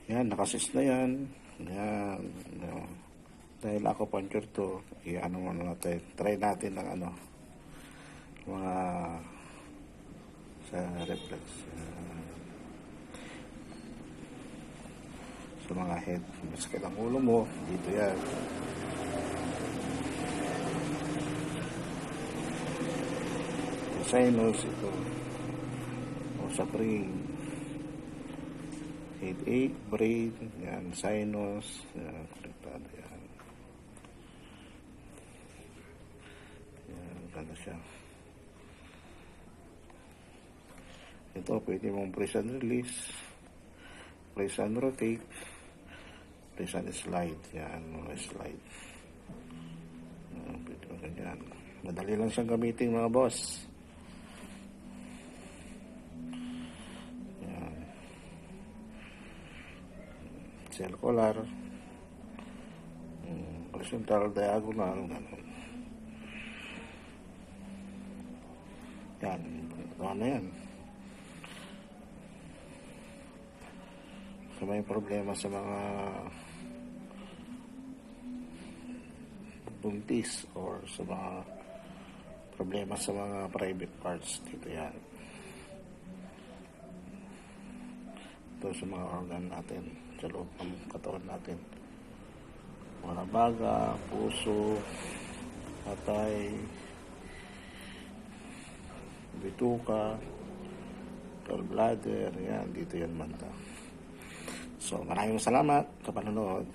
Yan, nakasis na yan. Yan. Dahil ako puncture to, i-ano muna natin. Try natin ng ano, mga sa reflex. Sa mga head. Masakit ang ulo mo, dito yan. Sa sinus, ito. O sa brain. Headache, brain, yan, sinus, yan, konektado yan. Yan, ganda siya. Ito, pwede mong press and release, press and rotate, press and slide, yan, mga slide. Yan, pwede mo ganyan. Madali lang siyang gamitin mga boss. Circular, horizontal, diagonal, gano'n. Yan, ano yan. So may problema sa mga buntis or sa mga problema sa mga private parts, dito yan. Ito sa mga organ natin sa loob ng katawan natin, mga baga, puso, atay, bituka, gallbladder, yan, dito yan banda. So maraming salamat sa panonood.